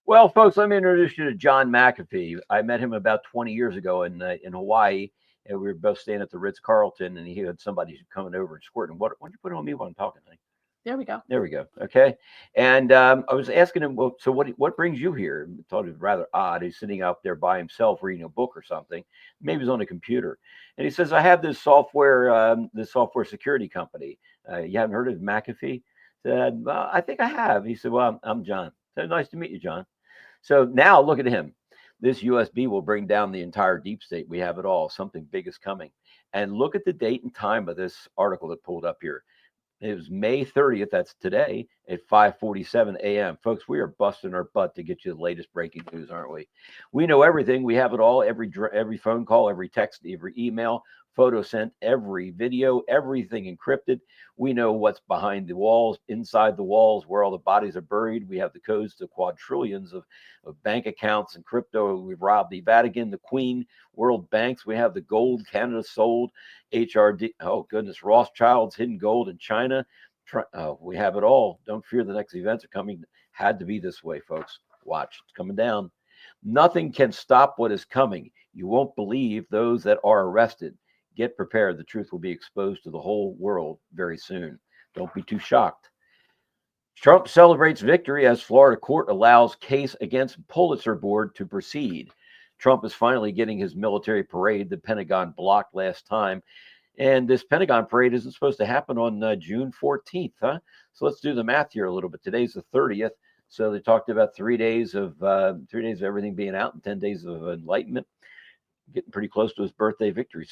Well, folks, let me introduce you to John McAfee. I met him about 20 years ago in Hawaii, and we were both staying at the Ritz-Carlton, and he had somebody coming over and squirting. Why don't you put it on me while I'm talking, honey? There we go. There we go. Okay. And I was asking him, well, so what brings you here? I thought it was rather odd. He's sitting out there by himself reading a book or something. Maybe he's on a computer. And he says, I have this software security company. You haven't heard of McAfee? I said, well, I think I have. He said, well, I'm John. I said, nice to meet you, John. So now look at him. This USB will bring down the entire deep state. We have it all. Something big is coming. And look at the date and time of this article that pulled up here. It was May 30th. That's today at 5:47 a.m. Folks, we are busting our butt to get you the latest breaking news, aren't we? We know everything. We have it all. Every phone call, every text, every email, photo sent, every video, everything encrypted. We know what's behind the walls, inside the walls, where all the bodies are buried. We have the codes to quadrillions of bank accounts and crypto. We've robbed the Vatican, the Queen, world banks. We have the gold Canada sold, HRD. Oh, goodness. Rothschild's hidden gold in China. We have it all. Don't fear the next events are coming. Had to be this way, folks. Watch. It's coming down. Nothing can stop what is coming. You won't believe those that are arrested. Get prepared. The truth will be exposed to the whole world very soon. Don't be too shocked. Trump celebrates victory as Florida court allows case against Pulitzer board to proceed. Trump is finally getting his military parade the Pentagon blocked last time. And this Pentagon parade isn't supposed to happen on June 14th, huh? So let's do the math here a little bit. Today's the 30th. So they talked about 3 days of everything being out and 10 days of enlightenment. Getting pretty close to his birthday victory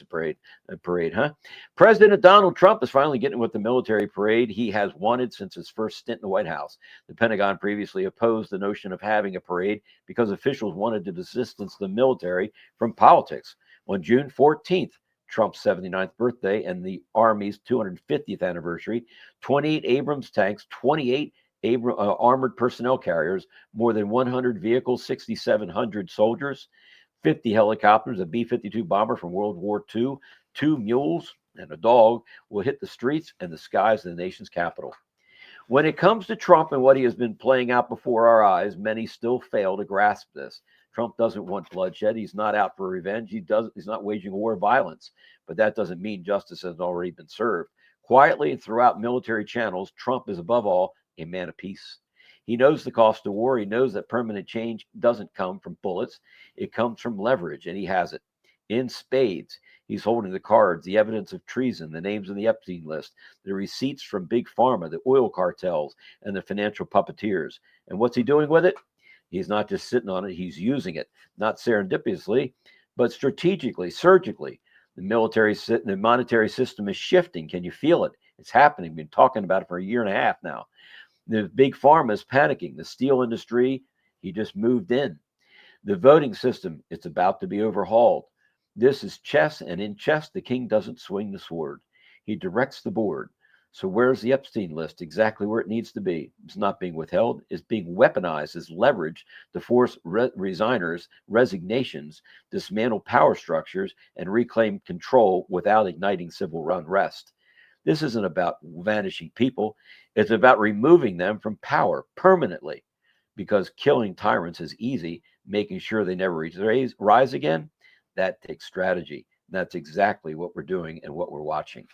parade, huh? President Donald Trump is finally getting with the military parade he has wanted since his first stint in the White House. The Pentagon previously opposed the notion of having a parade because officials wanted to distance the military from politics. On June 14th, Trump's 79th birthday and the Army's 250th anniversary, 28 Abrams tanks, 28 armored personnel carriers, more than 100 vehicles, 6,700 soldiers, 50 helicopters, a B-52 bomber from World War II, 2 mules, and a dog will hit the streets and the skies of the nation's capital. When it comes to Trump and what he has been playing out before our eyes, many still fail to grasp this. Trump doesn't want bloodshed. He's not out for revenge. He's not waging a war of violence. But that doesn't mean justice hasn't already been served. Quietly and throughout military channels, Trump is above all a man of peace. He knows the cost of war. He knows that permanent change doesn't come from bullets. It comes from leverage, and he has it. In spades, he's holding the cards, the evidence of treason, the names on the Epstein list, the receipts from Big Pharma, the oil cartels, and the financial puppeteers. And what's he doing with it? He's not just sitting on it. He's using it, not serendipitously, but strategically, surgically. The monetary system is shifting. Can you feel it? It's happening. We've been talking about it for a year and a half now. The Big Pharma is panicking. The steel industry, he just moved in. The voting system, it's about to be overhauled. This is chess, and in chess, the king doesn't swing the sword. He directs the board. So where's the Epstein list? Exactly where it needs to be. It's not being withheld. It's being weaponized as leverage to force resignations, dismantle power structures, and reclaim control without igniting civil unrest. This isn't about vanishing people. It's about removing them from power permanently, because killing tyrants is easy. Making sure they never rise again, that takes strategy. That's exactly what we're doing and what we're watching.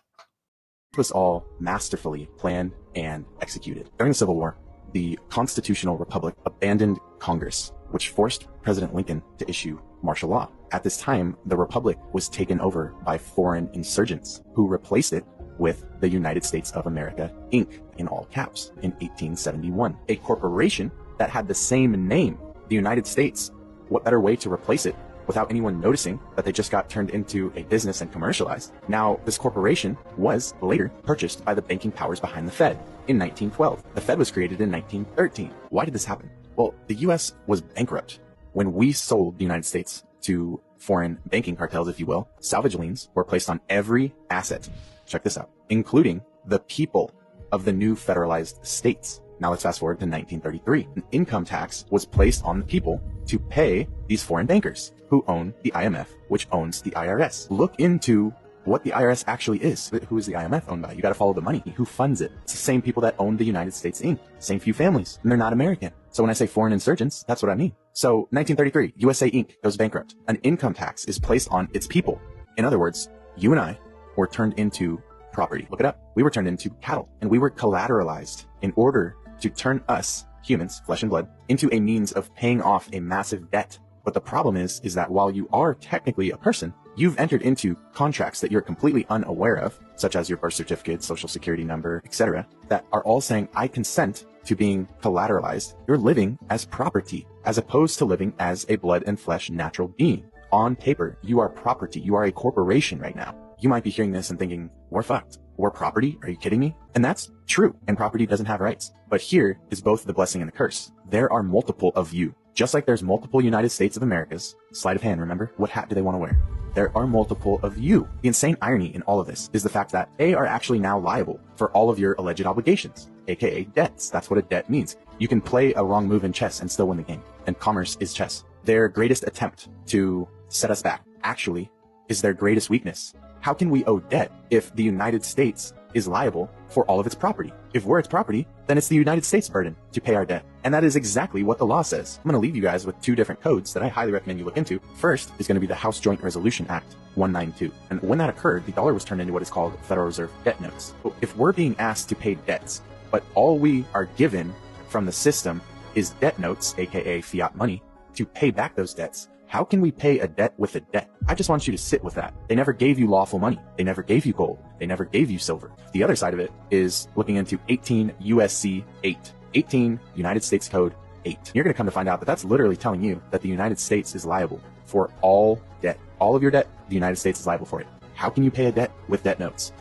It was all masterfully planned and executed. During the Civil War, the Constitutional Republic abandoned Congress, which forced President Lincoln to issue martial law. At this time, the Republic was taken over by foreign insurgents who replaced it with the United States of America, Inc., in all caps, in 1871. A corporation that had the same name, the United States. What better way to replace it without anyone noticing that they just got turned into a business and commercialized? Now, this corporation was later purchased by the banking powers behind the Fed in 1912. The Fed was created in 1913. Why did this happen? Well, the US was bankrupt. When we sold the United States to foreign banking cartels, if you will, salvage liens were placed on every asset. Check this out, including the people of the new federalized states. Now let's fast forward to 1933. An income tax was placed on the people to pay these foreign bankers who own the IMF, which owns the IRS. Look into what the IRS actually is. Who is the IMF owned by? You got to follow the money. Who funds it? It's the same people that own the United States Inc. Same few families, and they're not American. So when I say foreign insurgents, that's what I mean. So 1933, USA Inc. goes bankrupt. An income tax is placed on its people. In other words, you and I were turned into property. Look it up. We were turned into cattle, and we were collateralized in order to turn us, humans, flesh and blood, into a means of paying off a massive debt. But the problem is that while you are technically a person, you've entered into contracts that you're completely unaware of, such as your birth certificate, social security number, etc., that are all saying, I consent to being collateralized. You're living as property, as opposed to living as a blood and flesh natural being. On paper, you are property. You are a corporation right now. You might be hearing this and thinking, we're fucked. We're property? Are you kidding me? And that's true. And property doesn't have rights. But here is both the blessing and the curse. There are multiple of you. Just like there's multiple United States of Americas. Sleight of hand, remember? What hat do they want to wear? There are multiple of you. The insane irony in all of this is the fact that they are actually now liable for all of your alleged obligations, aka debts. That's what a debt means. You can play a wrong move in chess and still win the game. And commerce is chess. Their greatest attempt to set us back actually is their greatest weakness. How can we owe debt if the United States is liable for all of its property? If we're its property, then it's the United States' burden to pay our debt. And that is exactly what the law says. I'm going to leave you guys with two different codes that I highly recommend you look into. First is going to be the House Joint Resolution Act 192. And when that occurred, the dollar was turned into what is called Federal Reserve debt notes. So if we're being asked to pay debts, but all we are given from the system is debt notes, aka fiat money, to pay back those debts, how can we pay a debt with a debt? I just want you to sit with that. They never gave you lawful money. They never gave you gold. They never gave you silver. The other side of it is looking into 18 USC 8, 18 United States Code 8. You're going to come to find out that that's literally telling you that the United States is liable for all debt. All of your debt, the United States is liable for it. How can you pay a debt with debt notes?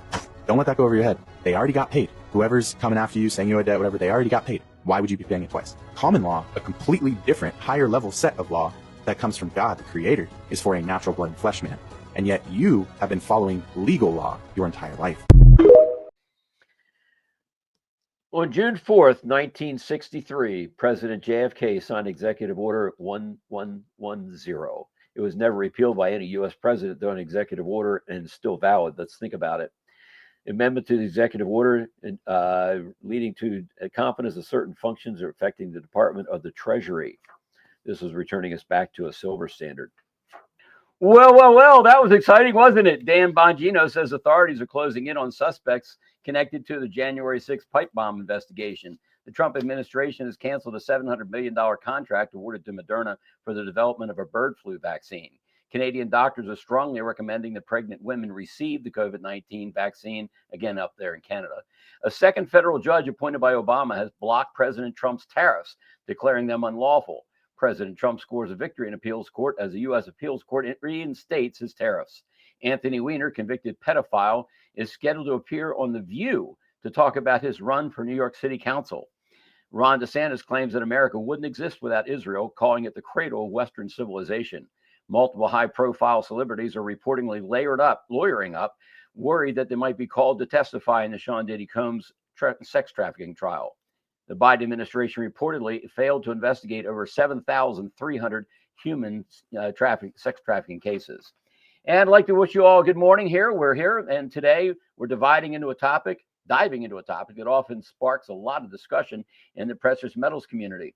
Don't let that go over your head. They already got paid. Whoever's coming after you saying you owe a debt, whatever, they already got paid. Why would you be paying it twice? Common law, a completely different, higher level set of law that comes from God, the creator, is for a natural blood and flesh man. And yet you have been following legal law your entire life. On June 4th, 1963, President JFK signed Executive Order 1110. It was never repealed by any U.S. president, though an executive order and still valid. Let's think about it. Amendment to the executive order leading to confidence of certain functions are affecting the Department of the Treasury. This was returning us back to a silver standard. Well, that was exciting, wasn't it? Dan Bongino says authorities are closing in on suspects connected to the January 6th pipe bomb investigation. The Trump administration has canceled a $700 million contract awarded to Moderna for the development of a bird flu vaccine. Canadian doctors are strongly recommending that pregnant women receive the COVID-19 vaccine, again up there in Canada. A second federal judge appointed by Obama has blocked President Trump's tariffs, declaring them unlawful. President Trump scores a victory in appeals court as the U.S. appeals court reinstates his tariffs. Anthony Weiner, convicted pedophile, is scheduled to appear on The View to talk about his run for New York City Council. Ron DeSantis claims that America wouldn't exist without Israel, calling it the cradle of Western civilization. Multiple high-profile celebrities are reportedly lawyering up, worried that they might be called to testify in the Sean Diddy Combs sex trafficking trial. The Biden administration reportedly failed to investigate over 7,300 human sex trafficking cases. And I'd like to wish you all good morning here. We're here, and today we're diving into a topic that often sparks a lot of discussion in the precious metals community.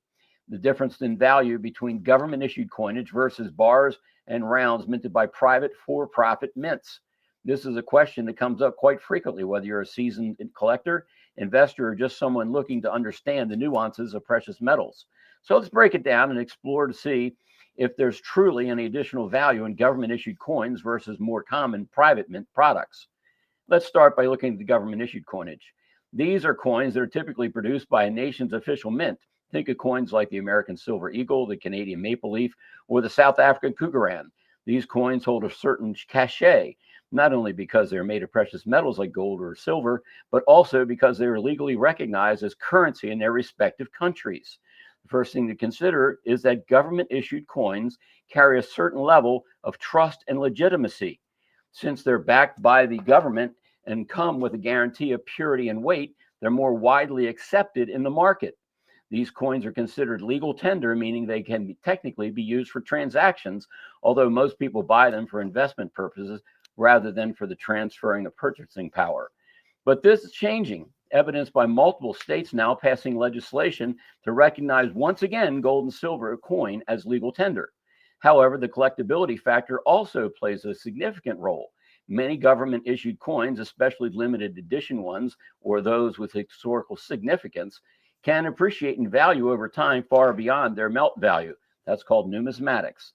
The difference in value between government-issued coinage versus bars and rounds minted by private for-profit mints. This is a question that comes up quite frequently, whether you're a seasoned collector, investor, or just someone looking to understand the nuances of precious metals. So let's break it down and explore to see if there's truly any additional value in government-issued coins versus more common private mint products. Let's start by looking at the government-issued coinage. These are coins that are typically produced by a nation's official mint. Think of coins like the American Silver Eagle, the Canadian Maple Leaf, or the South African Cougaran. These coins hold a certain cachet, not only because they're made of precious metals like gold or silver, but also because they are legally recognized as currency in their respective countries. The first thing to consider is that government-issued coins carry a certain level of trust and legitimacy. Since they're backed by the government and come with a guarantee of purity and weight, They're more widely accepted in the market. These coins are considered legal tender, meaning they can technically be used for transactions, although most people buy them for investment purposes rather than for the transferring of purchasing power. But this is changing, evidenced by multiple states now passing legislation to recognize once again gold and silver coin as legal tender. However, the collectability factor also plays a significant role. Many government issued coins, especially limited edition ones or those with historical significance, can appreciate in value over time far beyond their melt value. That's called numismatics.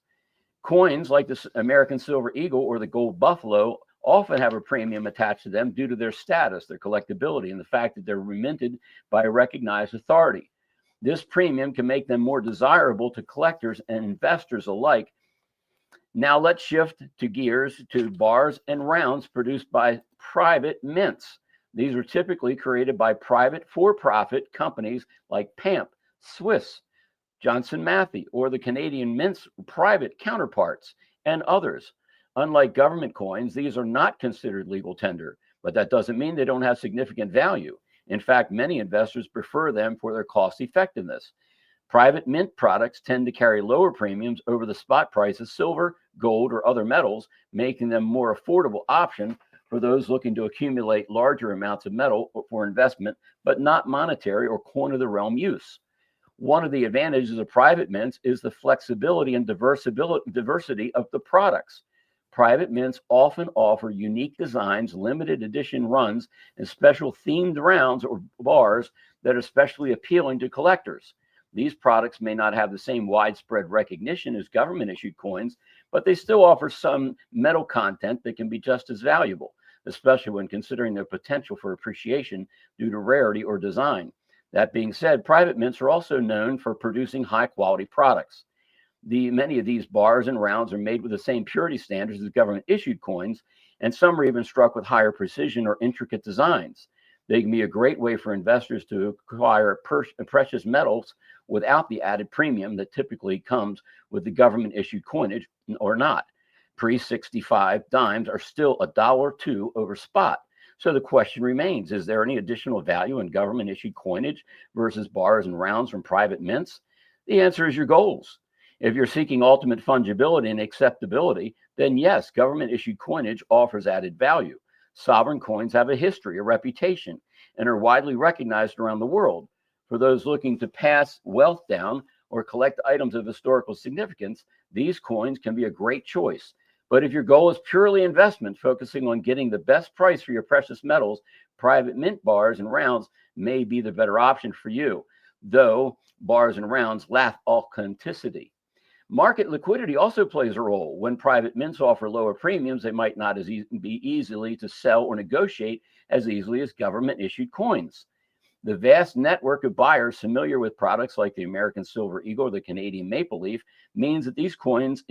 Coins like the American Silver Eagle or the Gold Buffalo often have a premium attached to them due to their status, their collectability, and the fact that they're reminted by a recognized authority. This premium can make them more desirable to collectors and investors alike. Now let's shift to gears to bars and rounds produced by private mints. These are typically created by private for-profit companies like PAMP, Swiss, Johnson Matthey, or the Canadian Mint's private counterparts, and others. Unlike government coins, these are not considered legal tender, but that doesn't mean they don't have significant value. In fact, many investors prefer them for their cost effectiveness. Private mint products tend to carry lower premiums over the spot price of silver, gold, or other metals, making them a more affordable option for those looking to accumulate larger amounts of metal for investment, but not monetary or coin of the realm use. One of the advantages of private mints is the flexibility and diversity of the products. Private mints often offer unique designs, limited edition runs, and special themed rounds or bars that are especially appealing to collectors. These products may not have the same widespread recognition as government issued coins, but they still offer some metal content that can be just as valuable, especially when considering their potential for appreciation due to rarity or design. That being said, private mints are also known for producing high quality products. Many of these bars and rounds are made with the same purity standards as government issued coins, and some are even struck with higher precision or intricate designs. They can be a great way for investors to acquire precious metals without the added premium that typically comes with the government issued coinage or not. Pre-65 dimes are still $1 or $2 over spot. So the question remains, is there any additional value in government issued coinage versus bars and rounds from private mints? The answer is your goals. If you're seeking ultimate fungibility and acceptability, then yes, government issued coinage offers added value. Sovereign coins have a history, a reputation, and are widely recognized around the world. For those looking to pass wealth down or collect items of historical significance, these coins can be a great choice. But if your goal is purely investment, focusing on getting the best price for your precious metals, private mint bars and rounds may be the better option for you, though bars and rounds lack authenticity. Market liquidity also plays a role. When private mints offer lower premiums, they might not be easily to sell or negotiate as easily as government issued coins. The vast network of buyers familiar with products like the American Silver Eagle or the Canadian Maple Leaf means that these coins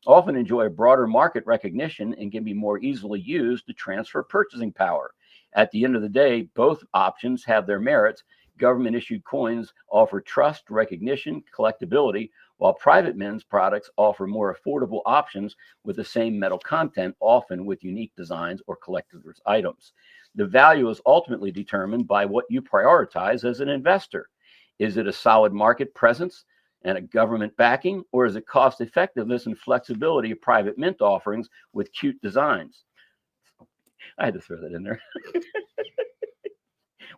often enjoy a broader market recognition and can be more easily used to transfer purchasing power. At the end of the day, both options have their merits. Government issued coins offer trust, recognition, collectability, while private mints products offer more affordable options with the same metal content, often with unique designs or collector's items. The value is ultimately determined by what you prioritize as an investor. Is it a solid market presence and a government backing, or is it cost effectiveness and flexibility of private mint offerings with cute designs? I had to throw that in there.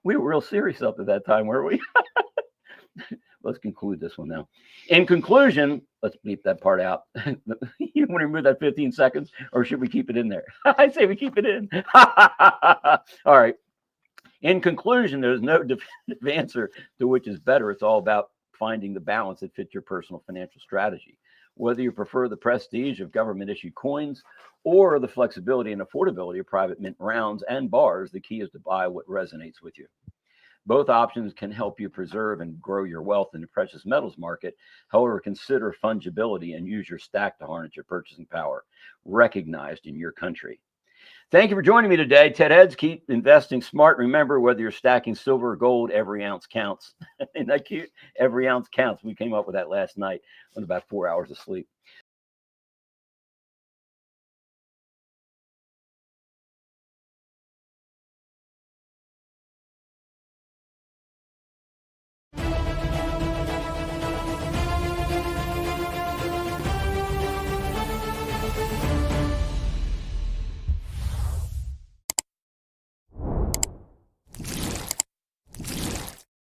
We were real serious up at that time, weren't we? Let's conclude this one now. In conclusion, let's bleep that part out. You want to remove that 15 seconds, or should we keep it in there? I say we keep it in. All right. In conclusion, there's no definitive answer to which is better. It's all about finding the balance that fits your personal financial strategy. Whether you prefer the prestige of government issued coins or the flexibility and affordability of private mint rounds and bars, the key is to buy what resonates with you. Both options can help you preserve and grow your wealth in the precious metals market. However, consider fungibility and use your stack to harness your purchasing power, recognized in your country. Thank you for joining me today. Ted Heads, keep investing smart. Remember, whether you're stacking silver or gold, every ounce counts. Isn't that cute? Every ounce counts. We came up with that last night with about 4 hours of sleep.